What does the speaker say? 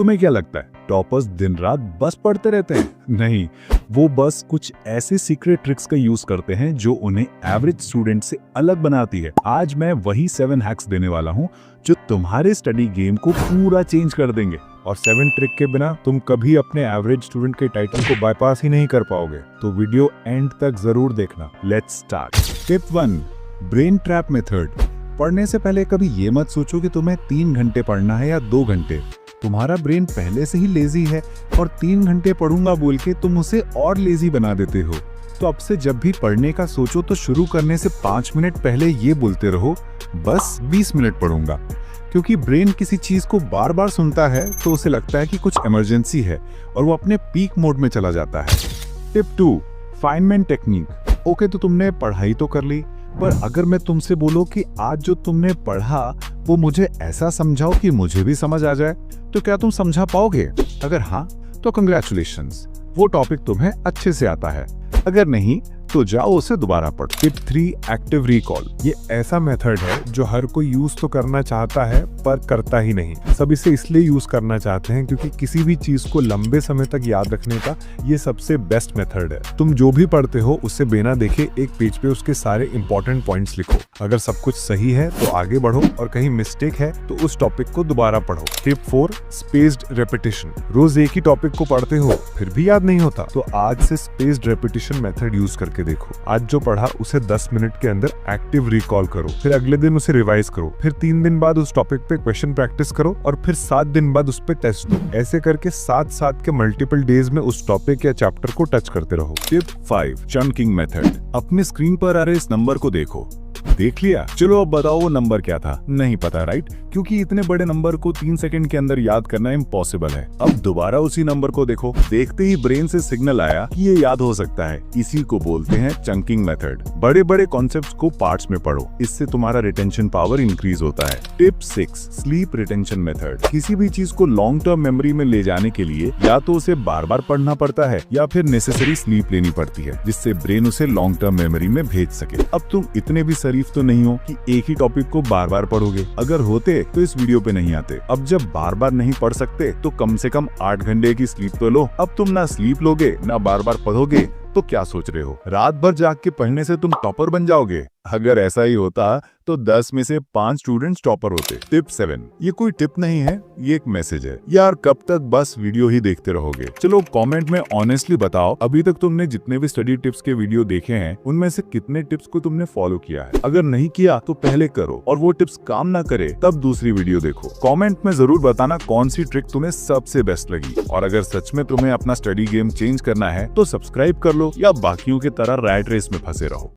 तुम्हें क्या लगता है टॉपर्स दिन रात बस पढ़ते रहते हैं? नहीं, वो बस कुछ ऐसे सीक्रेट ट्रिक्स का यूज करते हैं जो उन्हें एवरेज स्टूडेंट से अलग बनाती है। आज मैं वही 7 हैक्स देने वाला हूँ जो तुम्हारे स्टडी गेम को पूरा चेंज कर देंगे। और 7 ट्रिक के बिना तुम कभी अपने एवरेज स्टूडेंट के टाइटल को बाईपास ही नहीं कर पाओगे, तो वीडियो एंड तक जरूर देखना। Let's start. Tip 1, brain trap method. पढ़ने से पहले कभी ये मत सोचो कि तुम्हें 3 घंटे पढ़ना है या 2 घंटे। तुम्हारा ब्रेन पहले से ही लेजी है और 3 घंटे पढ़ूंगा बोल के तुम उसे और लेजी बना देते हो। तो अब से जब भी पढ़ने का सोचो तो शुरू करने से 5 मिनट पहले ये बोलते रहो, बस 20 मिनट पढ़ूंगा। क्योंकि ब्रेन किसी चीज को बार बार सुनता है तो उसे लगता है कि कुछ इमरजेंसी है और वो अपने पीक मोड में चला जाता है। Tip 2, Feynman technique. ओके, तो तुमने पढ़ाई तो कर ली, पर अगर मैं तुमसे बोलूं कि आज जो तुमने पढ़ा वो मुझे ऐसा समझाओ कि मुझे भी समझ आ जाए, तो क्या तुम समझा पाओगे? अगर हाँ तो कंग्रेचुलेशंस, वो टॉपिक तुम्हें अच्छे से आता है। अगर नहीं तो जाओ उसे दोबारा पढ़ो। Tip 3, active recall. ये ऐसा मेथड है जो हर कोई यूज तो करना चाहता है पर करता ही नहीं। सब इसे इसलिए यूज करना चाहते हैं क्योंकि किसी भी चीज को लंबे समय तक याद रखने का ये सबसे बेस्ट मेथड है। तुम जो भी पढ़ते हो उससे बिना देखे एक पेज पे उसके सारे इंपॉर्टेंट पॉइंट्स लिखो। अगर सब कुछ सही है तो आगे बढ़ो और कहीं मिस्टेक है तो उस टॉपिक को दोबारा पढ़ो। Tip 4, spaced repetition. रोज एक ही टॉपिक को पढ़ते हो फिर भी याद नहीं होता, तो आज से स्पेस्ड रेपिटेशन मेथड यूज करके देखो। आज जो पढ़ा उसे 10 मिनट के अंदर एक्टिव रिकॉल करो, फिर अगले दिन उसे रिवाइज करो, फिर 3 दिन बाद उस टॉपिक पे क्वेश्चन प्रैक्टिस करो और फिर 7 दिन बाद उस पे टेस्ट दो। ऐसे करके 7 के मल्टीपल डेज में उस टॉपिक या चैप्टर को टच करते रहो। Tip 5, chunking method. अपनी स्क्रीन पर आ रहे इस नंबर को देखो। देख लिया? चलो अब बताओ वो नंबर क्या था? नहीं पता, राइट? क्योंकि इतने बड़े नंबर को 3 सेकंड के अंदर याद करना इम्पॉसिबल है। अब दोबारा उसी नंबर को देखो। देखते ही ब्रेन से सिग्नल आया कि ये याद हो सकता है। इसी को बोलते हैं चंकिंग मेथड। बड़े बड़े कॉन्सेप्ट्स को पार्ट्स में पढ़ो, इससे तुम्हारा रिटेंशन पावर इंक्रीज होता है। Tip 6, sleep retention method. किसी भी चीज को लॉन्ग टर्म मेमोरी में ले जाने के लिए या तो उसे बार बार पढ़ना पड़ता है या फिर नेसेसरी स्लीप लेनी पड़ती है, जिससे ब्रेन उसे लॉन्ग टर्म मेमोरी में भेज सके। अब तुम इतने भी शरीफ तो नहीं हो कि एक ही टॉपिक को बार बार पढ़ोगे। अगर होते तो इस वीडियो पे नहीं आते। अब जब बार बार नहीं पढ़ सकते तो कम से कम 8 घंटे की स्लीप तो लो। अब तुम ना स्लीप लोगे ना बार बार पढ़ोगे तो क्या सोच रहे हो? रात भर जाग के पढ़ने से तुम टॉपर बन जाओगे? अगर ऐसा ही होता तो 10 में से 5 स्टूडेंट्स टॉपर होते। टिप 7, ये कोई टिप नहीं है, ये एक मैसेज है। यार कब तक बस वीडियो ही देखते रहोगे? चलो कमेंट में ऑनेस्टली बताओ, अभी तक तुमने जितने भी स्टडी टिप्स के वीडियो देखे हैं उनमें से कितने टिप्स को तुमने फॉलो किया है? अगर नहीं किया तो पहले करो, और वो टिप्स काम ना करे तब दूसरी वीडियो देखो। कॉमेंट में जरूर बताना कौन सी ट्रिक तुम्हें सबसे बेस्ट लगी। और अगर सच में तुम्हें अपना स्टडी गेम चेंज करना है तो सब्सक्राइब कर लो या बाकियों की तरह रैट रेस में फंसे रहो।